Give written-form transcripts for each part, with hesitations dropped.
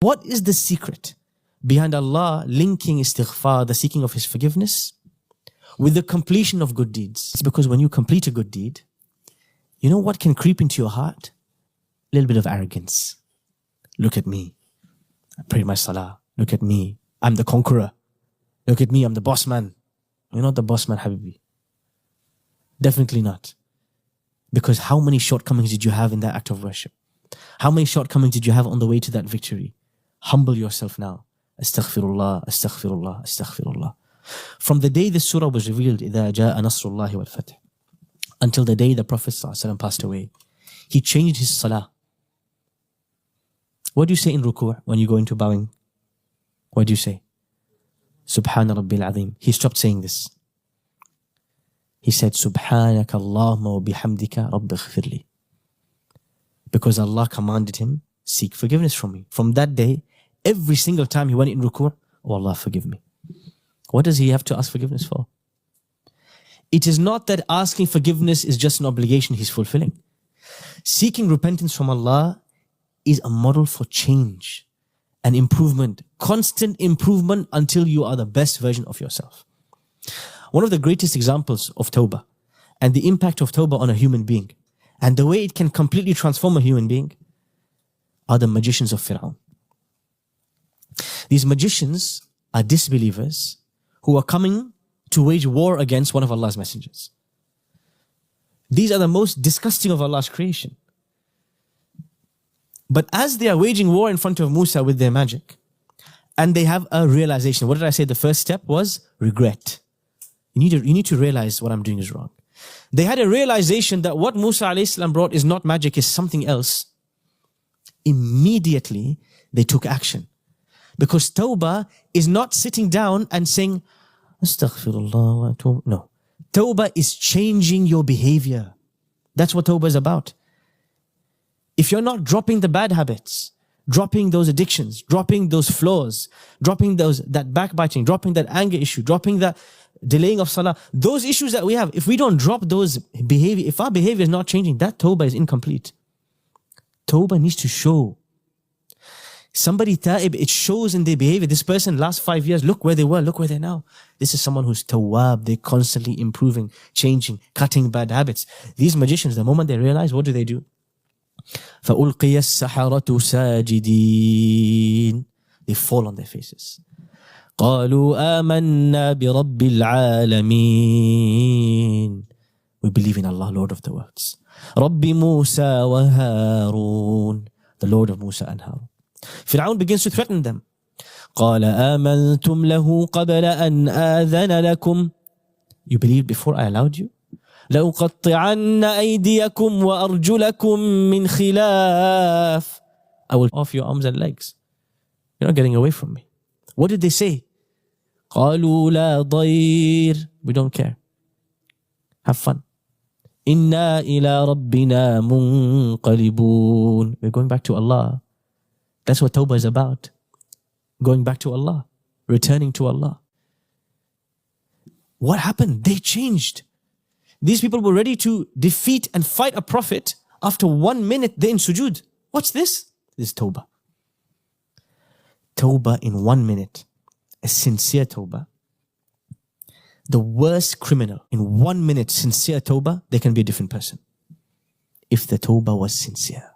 What is the secret behind Allah linking istighfar, the seeking of His forgiveness, with the completion of good deeds? It's because when you complete a good deed, you know what can creep into your heart? A little bit of arrogance. Look at me. I pray my salah. Look at me. I'm the conqueror. Look at me. I'm the boss man. You're not the boss man, Habibi. Definitely not. Because how many shortcomings did you have in that act of worship? How many shortcomings did you have on the way to that victory? Humble yourself now. Astaghfirullah, astaghfirullah, astaghfirullah. From the day this surah was revealed, إِذَا جَاءَ نَصْرُ اللَّهِ وَالْفَتْحِ, until the day the Prophet ﷺ passed away, he changed his salah. What do you say in ruku' when you go into bowing? What do you say? Subhana Rabbil Azim. He stopped saying this. He said, Subhanaka Allahumma wa bihamdika Rabbi ighfirli. Because Allah commanded him, seek forgiveness from me. From that day, every single time he went in ruku', oh Allah, forgive me. What does he have to ask forgiveness for? It is not that asking forgiveness is just an obligation he's fulfilling. Seeking repentance from Allah is a model for change and improvement, constant improvement until you are the best version of yourself. One of the greatest examples of Tawbah and the impact of Tawbah on a human being and the way it can completely transform a human being are the magicians of Fir'aun. These magicians are disbelievers who are coming to wage war against one of Allah's messengers. These are the most disgusting of Allah's creation. But as they are waging war in front of Musa with their magic, and they have a realization. What did I say? The first step was regret. You need to realize what I'm doing is wrong. They had a realization that what Musa a.s. brought is not magic, is something else. Immediately, they took action. Because Tawbah is not sitting down and saying, Astaghfirullah wa atubu. No. Tawbah is changing your behavior. That's what Tawbah is about. If you're not dropping the bad habits, dropping those addictions, dropping those flaws, dropping that backbiting, dropping that anger issue, dropping that delaying of salah, those issues that we have, if we don't drop those behavior, if our behavior is not changing, that Tawbah is incomplete. Tawbah needs to show. Somebody ta'ib, it shows in their behavior. This person, last 5 years, look where they were, look where they're now. This is someone who's tawwab. They're constantly improving, changing, cutting bad habits. These magicians, the moment they realize, what do? فَأُلْقِيَ السَّحَرَةُ سَاجِدِينَ. They fall on their faces. قَالُوا آمَنَّا بِرَبِّ الْعَالَمِينَ. We believe in Allah, Lord of the worlds. رَبِّ مُوسَى وَهَارُونَ. The Lord of Musa and Harun. Fir'aun begins to threaten them. قَالَ آمَنْتُمْ لَهُ قَبْلَ أَنْ آذَنَ لَكُمْ. You believed before I allowed you? لَأُقَطِّعَنَّ أَيْدِيَكُمْ وَأَرْجُلَكُمْ مِنْ خِلَافٍ. I will off your arms and legs. You're not getting away from me. What did they say? قَالُوا لَا ضَيْرٍ. We don't care. Have fun. إِنَّا إِلَىٰ رَبِّنَا مُنْقَلِبُونَ. We're going back to Allah. That's what Tawbah is about. Going back to Allah. Returning to Allah. What happened? They changed. These people were ready to defeat and fight a prophet. After 1 minute, they're in sujood. What's this? This is Tawbah. Tawbah in 1 minute. A sincere Tawbah. The worst criminal, in 1 minute, sincere Tawbah, they can be a different person. If the Tawbah was sincere.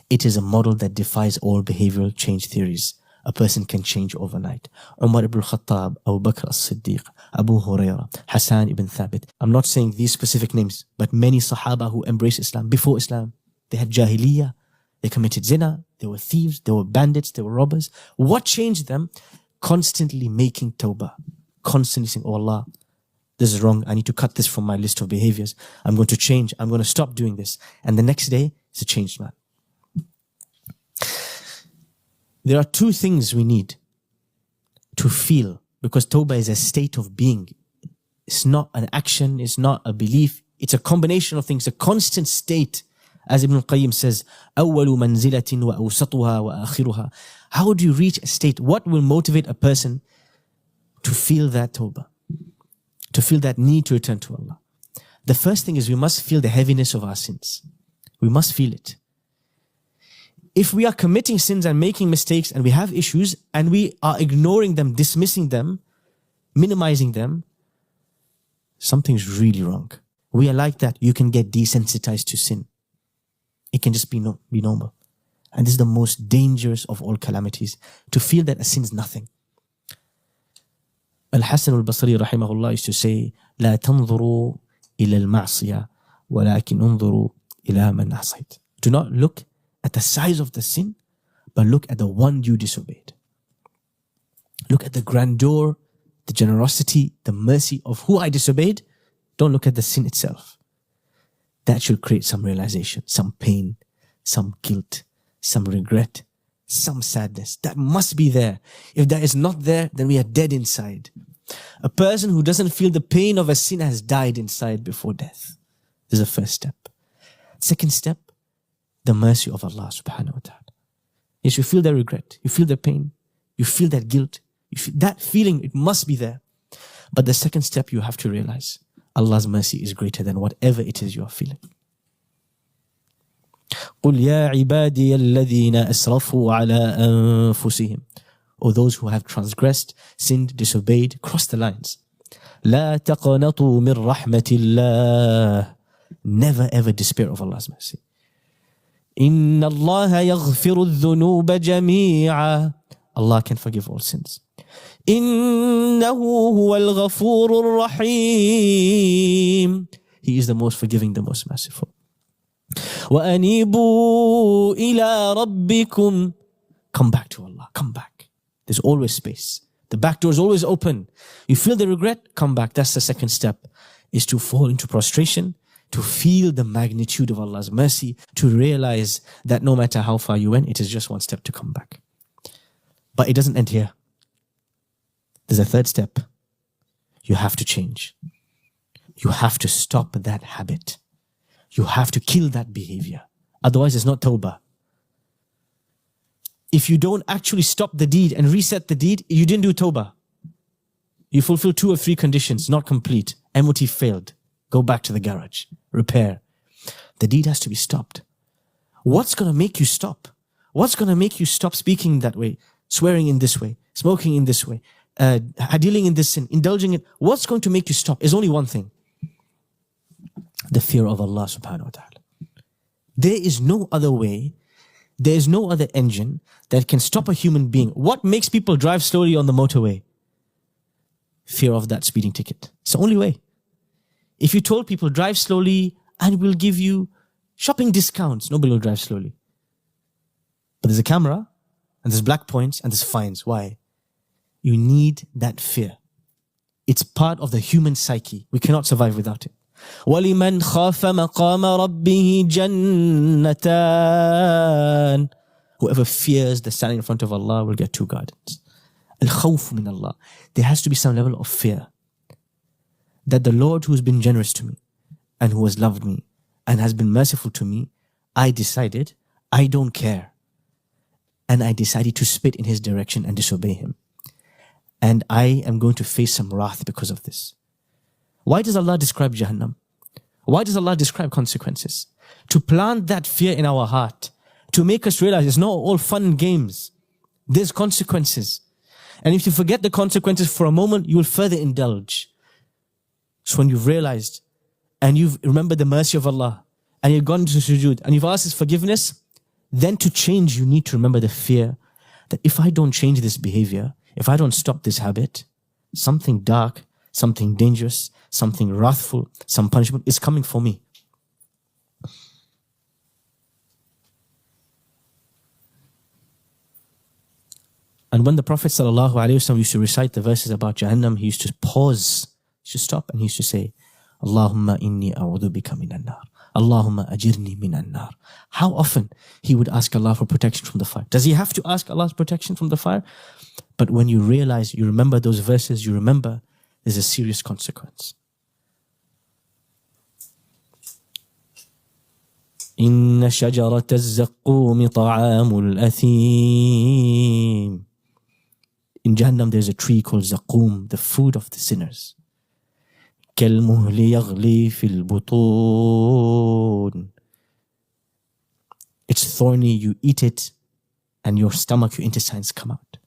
It is a model that defies all behavioral change theories. A person can change overnight. Umar ibn al-Khattab, Abu Bakr as-Siddiq, Abu Huraira, Hassan ibn Thabit. I'm not saying these specific names, but many Sahaba who embraced Islam before Islam. They had Jahiliyyah, they committed zina, they were thieves, they were bandits, they were robbers. What changed them? Constantly making Tawbah. Constantly saying, oh Allah, this is wrong. I need to cut this from my list of behaviors. I'm going to change. I'm going to stop doing this. And the next day, it's a changed man. There are two things we need to feel, because Tawbah is a state of being. It's not an action, it's not a belief. It's a combination of things, a constant state. As Ibn al-Qayyim says, أَوَّلُ مَنْزِلَةٍ وَأَوْسَطُهَا وَآخِرُهَا. How do you reach a state? What will motivate a person to feel that Tawbah? To feel that need to return to Allah? The first thing is we must feel the heaviness of our sins. We must feel it. If we are committing sins and making mistakes and we have issues and we are ignoring them, dismissing them, minimizing them, something's really wrong. We are like that. You can get desensitized to sin. It can just be normal. And this is the most dangerous of all calamities, to feel that a sin is nothing. Al-Hasan al-Basri rahimahullah used to say, لا تنظروا إلى المعصية ولكن انظروا إلى من عصيت. Do not look at the size of the sin, but look at the one you disobeyed. Look at the grandeur, the generosity, the mercy of who I disobeyed. Don't look at the sin itself. That should create some realization, some pain, some guilt, some regret, some sadness. That must be there. If that is not there, then we are dead inside. A person who doesn't feel the pain of a sin has died inside before death. This is the first step. Second step, the mercy of Allah subhanahu wa ta'ala. Yes, you feel the regret, you feel the pain, you feel that guilt, you feel that feeling, it must be there. But the second step, you have to realize Allah's mercy is greater than whatever it is you are feeling. قُلْ يَا عِبَادِيَ الَّذِينَ أَسْرَفُوا عَلَىٰ أَنفُسِهِمْ. Or those who have transgressed, sinned, disobeyed, crossed the lines. لَا تَقْنَطُوا مِنْ رَحْمَةِ اللَّهِ. Never ever despair of Allah's mercy. إِنَّ اللَّهَ يَغْفِرُ الذُّنُوبَ جَمِيعًا. Allah can forgive all sins. إِنَّهُ هُوَ الْغَفُورُ الرَّحِيمُ. He is the most forgiving, the most merciful. وَأَنِيبُوا إِلَىٰ رَبِّكُمْ. Come back to Allah, come back. There's always space. The back door is always open. You feel the regret, come back. That's the second step, is to fall into prostration, to feel the magnitude of Allah's mercy, to realize that no matter how far you went, it is just one step to come back. But it doesn't end here. There's a third step. You have to change. You have to stop that habit. You have to kill that behavior. Otherwise, it's not tawbah. If you don't actually stop the deed and reset the deed, you didn't do tawbah. You fulfill 2 or 3 conditions, not complete. MOT failed. Go back to the garage. Repair. The deed has to be stopped. What's going to make you stop? What's going to make you stop speaking that way, swearing in this way, smoking in this way, dealing in this sin, indulging in? What's going to make you stop? Is only one thing. The fear of Allah subhanahu wa ta'ala. There is no other way. There is no other engine that can stop a human being. What makes people drive slowly on the motorway? Fear of that speeding ticket. It's the only way. If you told people drive slowly and we'll give you shopping discounts, nobody will drive slowly. But there's a camera and there's black points and there's fines. Why? You need that fear. It's part of the human psyche. We cannot survive without it. وَلِمَنْ خَافَ مَقَامَ رَبِّهِ جَنَّتَانِ. Whoever fears the standing in front of Allah will get 2 gardens. Al-khawf min Allah. There has to be some level of fear that the Lord who has been generous to me and who has loved me and has been merciful to me, I decided I don't care. And I decided to spit in His direction and disobey Him. And I am going to face some wrath because of this. Why does Allah describe Jahannam? Why does Allah describe consequences? To plant that fear in our heart, to make us realize it's not all fun and games. There's consequences. And if you forget the consequences for a moment, you will further indulge. So when you've realized and you've remembered the mercy of Allah and you've gone to sujood and you've asked His forgiveness, then to change you need to remember the fear that if I don't change this behavior, if I don't stop this habit, something dark, something dangerous, something wrathful, some punishment is coming for me. And when the Prophet ﷺ used to recite the verses about Jahannam, he used to pause, he used to stop, and he used to say, Allahumma inni a'udhu bika minan nar. Allahumma ajirni minan nar. How often he would ask Allah for protection from the fire. Does he have to ask Allah's protection from the fire? But when you realize, you remember those verses, you remember there's a serious consequence. إن شجرة الزقوم طعام الأثيم. In Jahannam there's a tree called Zaqum, the food of the sinners. كالمهل يغلي في البطون. It's thorny, you eat it, and your stomach, your intestines come out.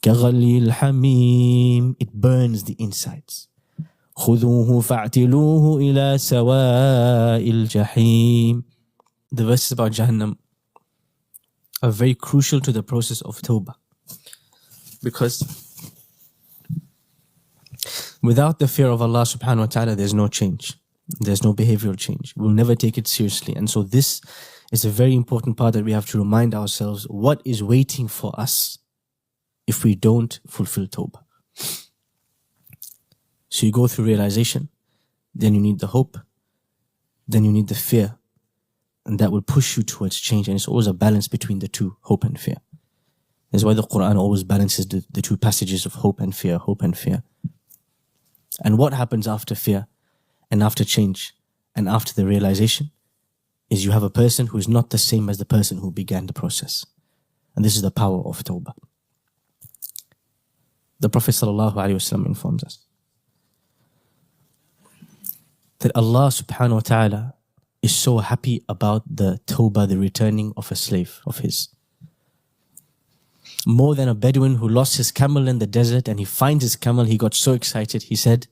كَغَلِيِ الْحَمِيمِ, it burns the insides. خُذُوهُ فَاعْتِلُوهُ إِلَى سَوَاءِ الْجَحِيمِ. The verses about Jahannam are very crucial to the process of Tawbah. Because without the fear of Allah subhanahu wa ta'ala, there's no change. There's no behavioral change. We'll never take it seriously. And so this is a very important part that we have to remind ourselves what is waiting for us if we don't fulfill Tawbah. So you go through realization, then you need the hope, then you need the fear, and that will push you towards change. And it's always a balance between the two, hope and fear. That's why the Quran always balances the two passages of hope and fear, hope and fear. And what happens after fear and after change and after the realization is you have a person who is not the same as the person who began the process. And this is the power of Tawbah. The Prophet ﷺ informs us that Allah subhanahu wa ta'ala is so happy about the Tawbah, the returning of a slave of his. More than a Bedouin who lost his camel in the desert and he finds his camel, he got so excited, he said,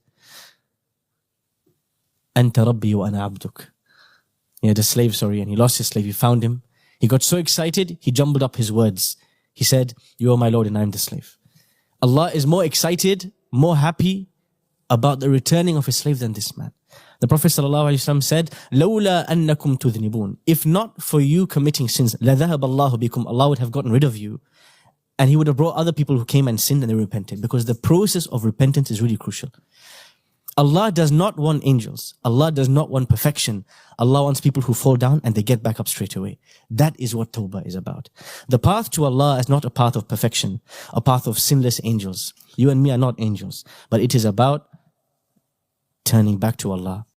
Anta Rabbi wa ana abduk. He had a slave, and he lost his slave, he found him. He got so excited, he jumbled up his words. He said, you are my Lord and I am the slave. Allah is more excited, more happy about the returning of his slave than this man. The Prophet ﷺ said, لَوْلَا أَنَّكُمْ تُذْنِبُونَ. If not for you committing sins, لَذَهَبَ اللَّهُ بِكُمْ. Allah would have gotten rid of you. And he would have brought other people who came and sinned and they repented. Because the process of repentance is really crucial. Allah does not want angels. Allah does not want perfection. Allah wants people who fall down and they get back up straight away. That is what Tawbah is about. The path to Allah is not a path of perfection, a path of sinless angels. You and me are not angels. But it is about turning back to Allah